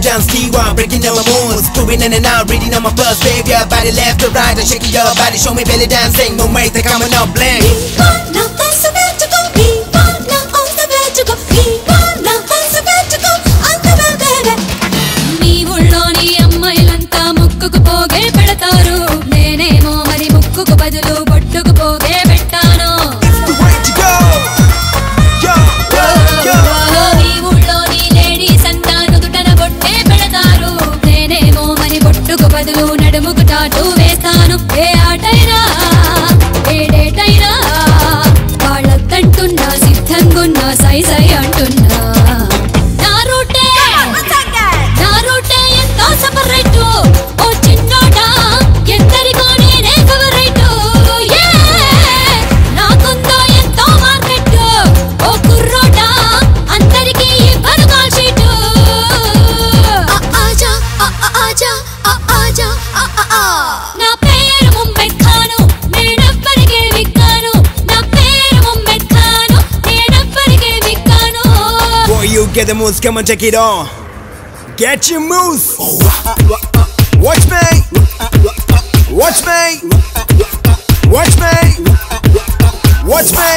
jumps, T1, breaking all my moves, moving in and out, reading on my bus, baby, your body left to right, and shaking your body, show me belly dancing, no way, they're coming up blank. Now that's the way to go. Now on the way to go. Now that's the way to go. On the way, baby. మీ ఊళ్ళోని అమ్మాయిలంతా ముక్కుకు పోగే పెడతారు, నేనేమో మరి ముక్కుకు బదులు బొట్టుకు పోగే పెట్టాను. మీ ఊళ్ళోని ladies అంతా నుదుటన బొట్టే పెడతారు, నేనేమో మరి బొట్టుకు బదులు నడుముకు టాటూ వేస్తాను. ఏ ఆటైనా ఏ డేటైనా వాళ్ళొద్దంటున్నా, సిద్ధంగున్నా, సై సై అంటున్నా. నా రూటే ఎంతో సపరేటు, ఓ చిన్నోడా ఎందరికో నేనే ఫేవరెటు. నాకుందో ఎంతో మార్కెట్, ఓ కుర్రోడా అందరికీ ఇవ్వను కాల్ షీటు. ఆజా ఆజా ఆజా నా పేరు ముంబెట్ ఖాను, నేనెవ్వరికే విక్కాను. నా పేరు ముంబెట్ Khan, నేనెవ్వరికే విక్కాను. Boy, you get the moves, come on, check it on. Get your moves. Watch me. Watch me. Watch me. Watch me.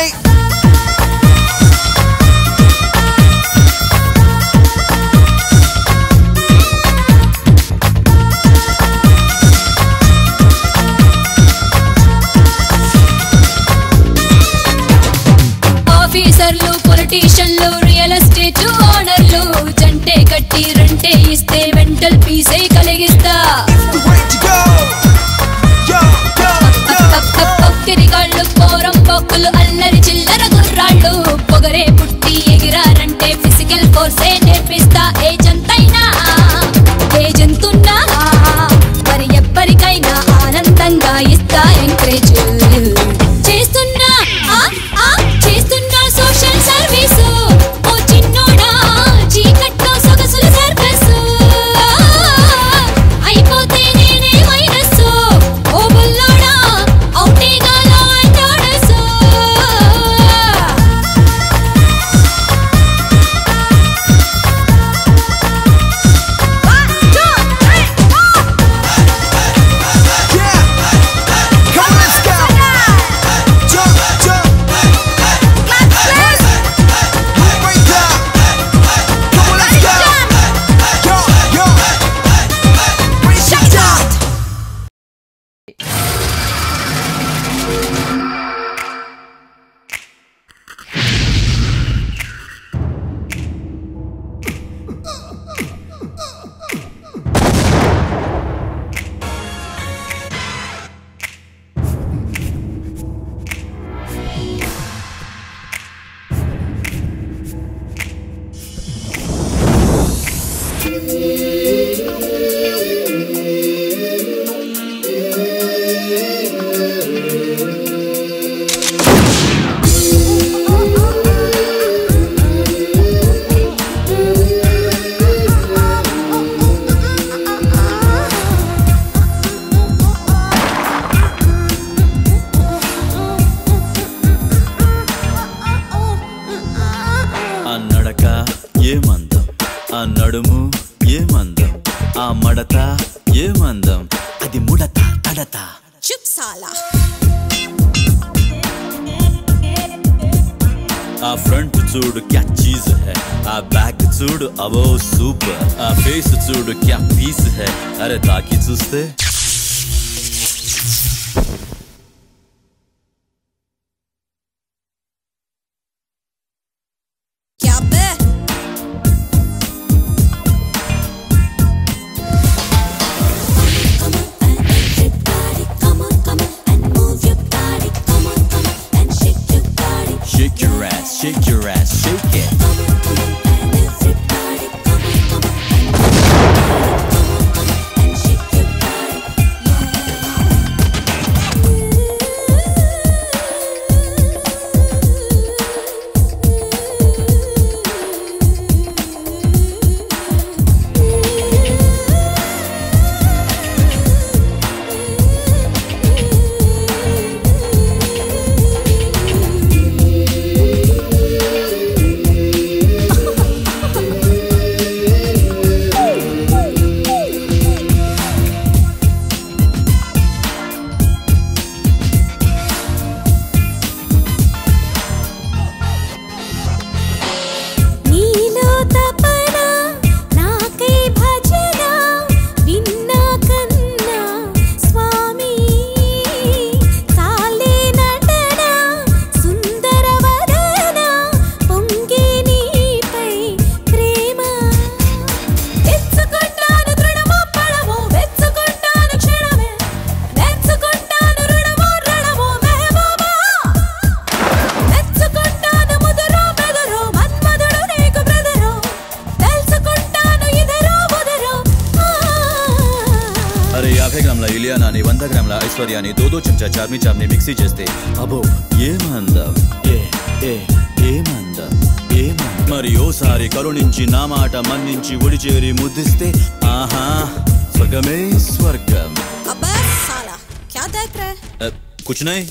ఆఫీసర్లు, పొలిటీషియన్లు, రియల్ ఎస్టేట్ ఓనర్లు జంటే కట్టి రెంటే ఇస్తే మెంటల్ పీసే కలిగిస్తా. తిరిగాళ్ళు, పోరం పొక్కులు, అల్లరి చిల్లర గుర్రాళ్ళు, పొగరే పుట్టి ఎగిరారంటే ఫిజికల్ ఫోర్సే నేర్పిస్తా. ఏ జంతైనా ఏ జంతున్నా మరి ఎవ్వరికైనా ఆనందంగా ఇస్తా ఎంకరేజ్. చేస్తున్నా చేస్తున్నా సోషల్ సర్వీసు, ఓ చిన్నోడా చీకట్లో సొగసుల సర్కసు. అయిపోతే నేనే వైరస్, ఓ బుల్లోడా అవుటేగా లో అండ్ ఆర్డర్స్. ఆ నడుము ఏమందం, ఆ మడత ఏమందం, అది ముడత తడత. చుప్ సాలా. ఆ ఫ్రంట్ చూడు క్యా చీజ్ హై, ఆ బ్యాక్ చూడు అవో సూపర్, ఆ ఫేస్ చూడు క్యా పీస్ హై, అరే తాకి చూస్తే shake your ass, shake it. ఐశ్వర్యాన్ని 2 చెంచా చార్మి చార్మి మిక్సీ చేస్తే అబో ఏమందం ఏమందం మరి ఓసారి కరుణించి నా మాట మన్నించి ఒడిచేరి ముద్దిస్తే ఆహా స్వర్గమే స్వర్గం. అబ్బా సాలా క్యా దేఖ్ రహే? కుచ్ నహీ.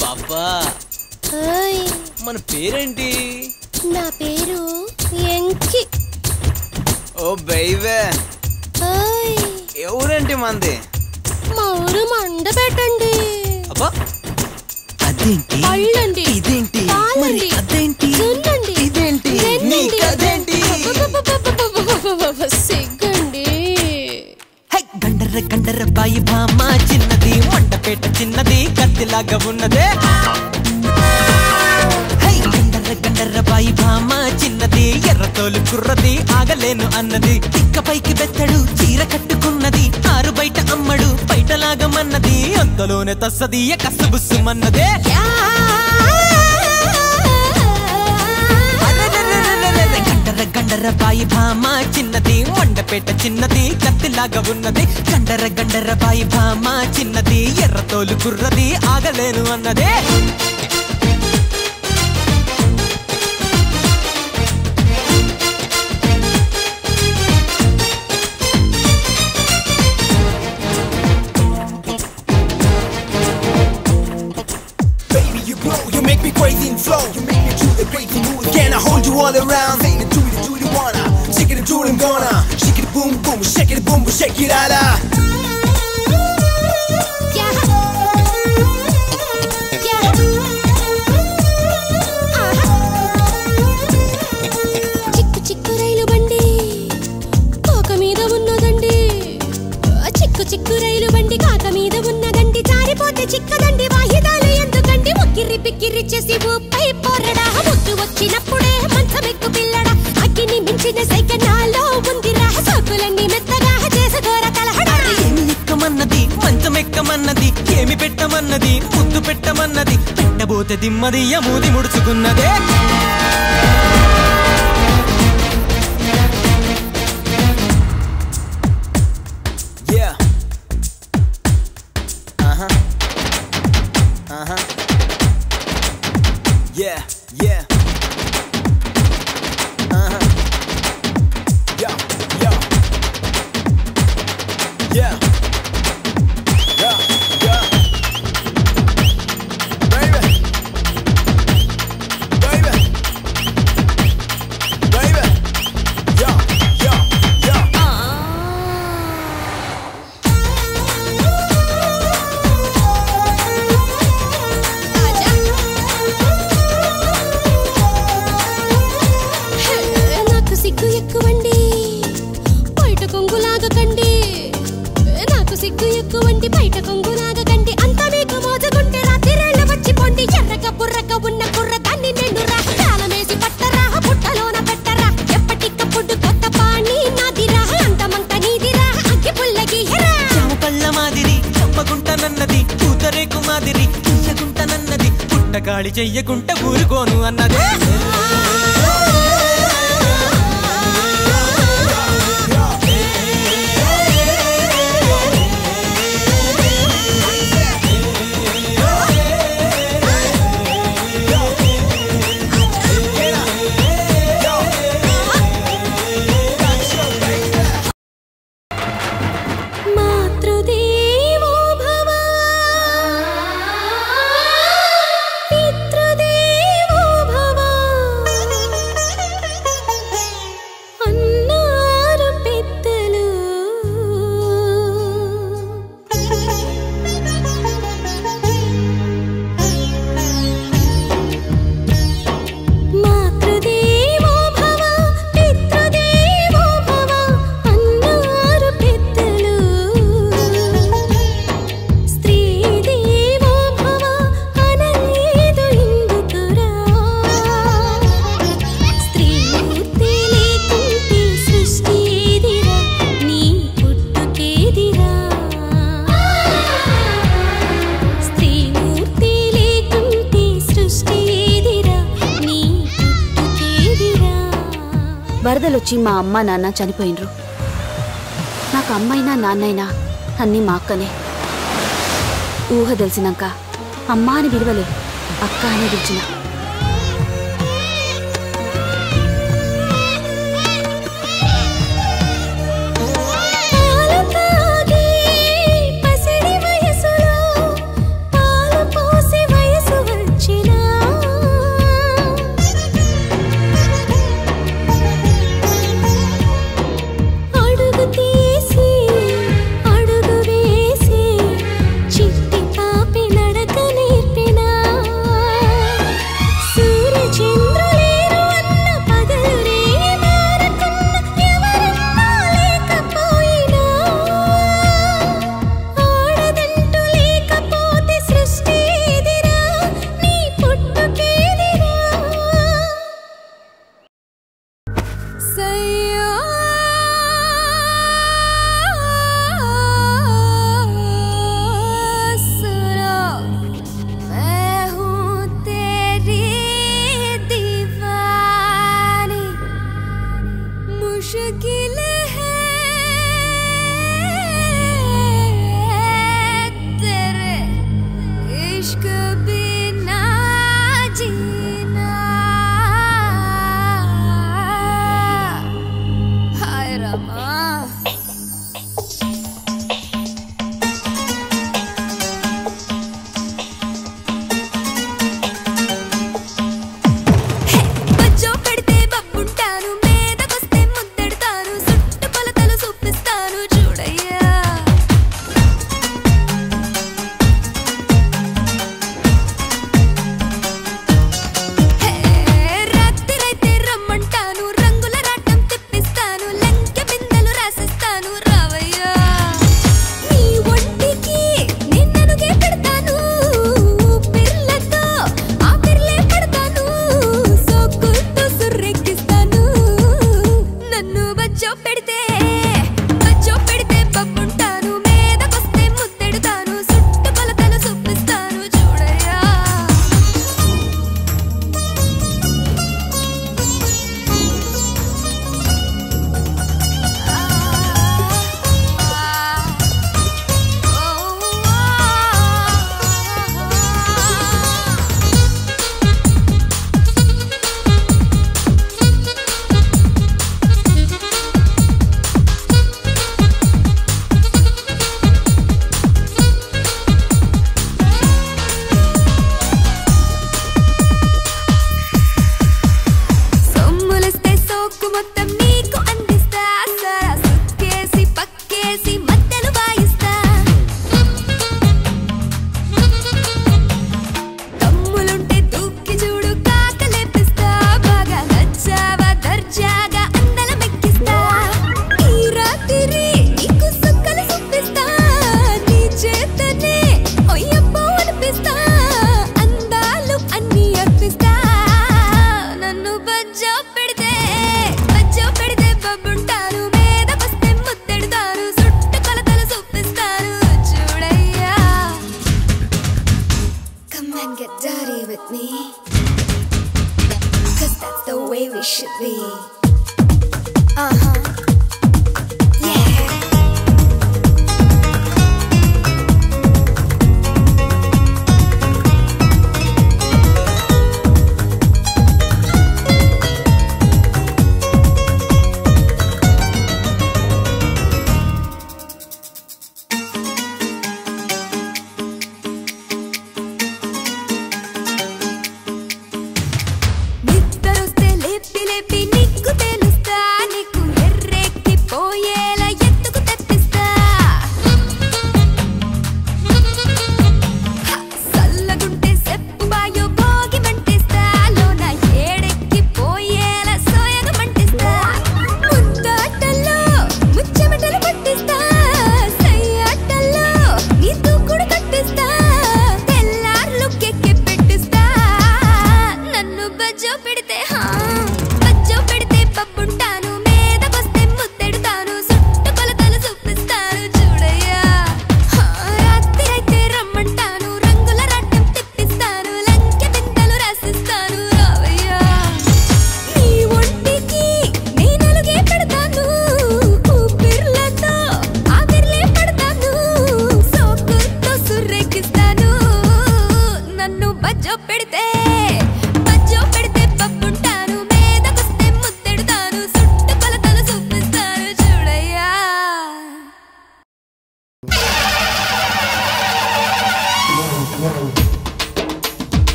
పాపా మన పేరేంటి? నా పేరు ఎంకి. ఓ బేబే ఎవరేంటి మంది? మా ఊరు మండ పెట్టండి. అబ్బా అదేంటి? పళ్ళండి. ఇదేంటి? పాలండి. అదేంటి? జున్నండి. ఇదేంటి? నీకదేంటి? సిగ్గండి. గండర్ర గండర్ర బాయి భామ చిన్నది, మండపేట చిన్నది, కత్తిలాగా ఉన్నదే. గండర్ర గండర్ర బాయి భామ చిన్నది, ఎర్రతోలు కుర్రది, ఆగలేను అన్నది. ఇక్కపైకి బెత్తడు చీర కట్టుకున్నది, ఆరు బయట అమ్మడు బయటలాగమన్నది. అంతలోనే తస్సది కసబుస్సుమన్నదే. గండర్ర గండర్ర బాయి భామ చిన్నది, మండపేట చిన్నది, కత్తిలాగా ఉన్నది. గండర్ర గండర్ర బాయి భామ చిన్నది, ఎర్రతోలు కుర్రది, ఆగలేను అన్నదే. You make me crazy and flow. You make me do the crazy moves. Can I hold you all around? Say the do you wanna? Shake it, do it, I'm gonna. Shake it, boom, boom, shake it, boom, boom, shake it, ala. చిక్కు చిక్కు రైలు బండి కాక మీద ఉన్నదండి. చిక్కు చిక్కు రైలు బండి కాక మీద ఉన్నదండి. జారిపోతే చిక్కదండి. వాయిదాలు ఎందుకండి? ఉక్కిరి పిక్కిరి చేసి ఊపై పోరడా. ముద్దు వచ్చినప్పుడే మంచమెక్కు పిల్లడా. అగ్గిని మించిన సైకనాలో ఉందిరా. సోకులన్నీ మెత్తగా చేసుకోర కలహడా. ఏమి ఎక్కమన్నది, మంచం ఎక్కమన్నది, ఏమి పెట్టమన్నది, ముద్దు పెట్టమన్నది. పెట్టబోతే దిమ్మది మూది ముడుచుకున్నదే. Yeah, yeah. Yo, yo. Yeah. Yeah, yeah. Baby. Baby. Baby. Yo, yo, yo. నాకు సిగ్గు ఎక్కువండి, బయట కొంగులాగకండి. నాకు సిగ్గు ఎక్కువండి, బయట కొంగులాగకండి. అంత మీకు మోజుకుంటే రాత్రిరేళ్ళ వచ్చి పొండి. ఎర్రక బుర్రక ఉన్న కుర్ర దాన్ని నేను రా. తాళమేసి పట్టరా, పుట్టలోన పెట్టరా. ఖాళీ చెయ్యకుంటే ఊరుకోను అన్నదే. వరదలొచ్చి మా అమ్మ నాన్న చనిపోయినరు. నాకు అమ్మైనా నాన్నైనా అన్నీ మా అక్కనే. ఊహ తెలిసినాక అమ్మ అని విలువలే, అక్క అని పిలిచిన.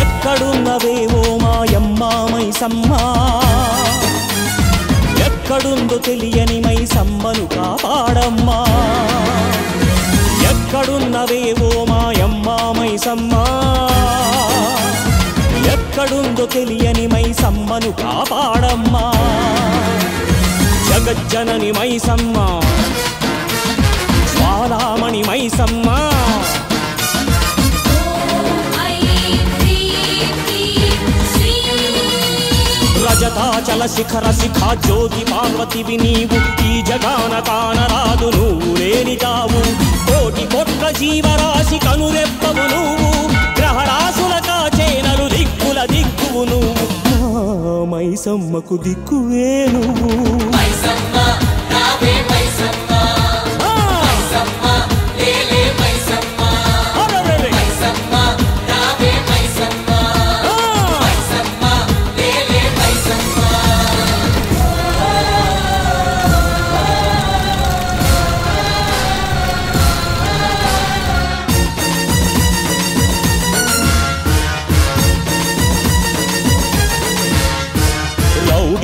ఎక్కడున్నవేవో మాయమ్మ మైసమ్మ ఎక్కడుందో తెలియని మైసమ్మను కాపాడమ్మా ఎక్కడున్నవేవో మాయమ్మ మైసమ్మ ఎక్కడుందో తెలియని మైసమ్మను కాపాడమ్మా జగజ్జనని మైసమ్మ జ్వాలామణి మైసమ్మ రజతాచల శిఖర శిఖా జ్యోతి పార్వతివి నీవు ఈ జగాన కానరాదు నువ్వు లేని తావు కోటి కోట్ల జీవరాశి కనురెప్పవు నువ్వు గ్రహరాశుల కాచేనలు దిక్కుల దిక్కువు నువ్వు మైసమ్మకు దిక్కువే నువ్వు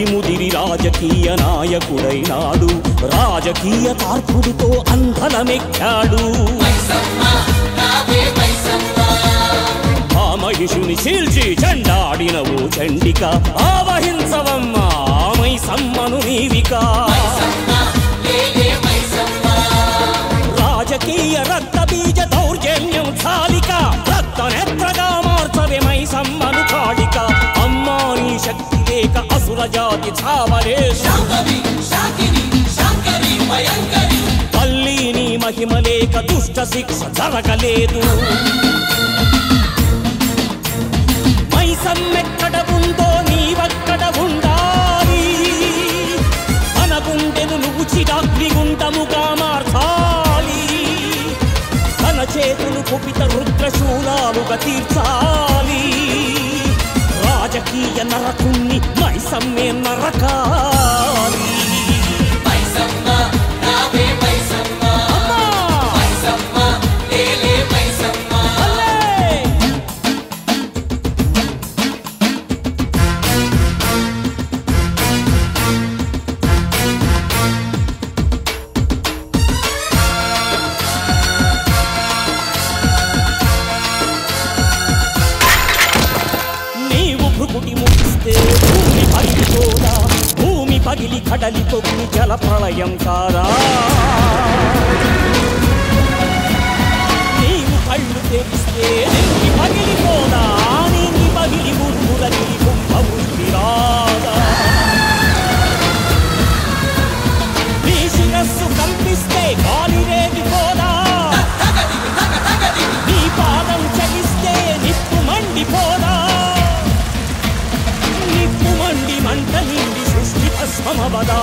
ముదిరి రాజకీయ నాయకుడైనాడు రాజకీయ తార్పుడితో అందలమెక్కాడు ఆ మహిషుని చీల్చి చెండాడినవు చండిక ఆవహించవమ్మ మైసమ్మను నీవిక రాజకీయ రక్త బీజ దౌర్జన్యం చాలిక రక్త నేత్రగా మార్చవే మైసమ్మను కాళిక అమ్మా నీ శక్తి అసుర జాతి చావరే తల్లి నీ మహిమ లేక దుష్ట శిక్ష జరగలేదు మైసమ్మెక్కడ ఉందో నీవక్కడ ఉండాలి మన గుండెను నువ్వు చిరాగ్నిగుండముగా మార్చాలి తన చేతులు కుపిత రుద్రశూలాలుగా తీర్చాలి రాజకీయ నరకుణ్ణి మైసమ్మే నరకాలి భూమి పగిలి కడలి తొక్కి జల ప్రళయం కాదా నీవు కళ్ళు తెరిస్తే నింగి పగిలిపోదా నింగి పగిలి బుర్రులని కుంభమురాదా నీ శిరస్సు కంపిస్తే గాలి రేగిపోదా నీ పాదం చలిస్తే నిప్పు మండిపోదా నిప్పు మండి మంట నిండి సృష్టి భస్మమవదా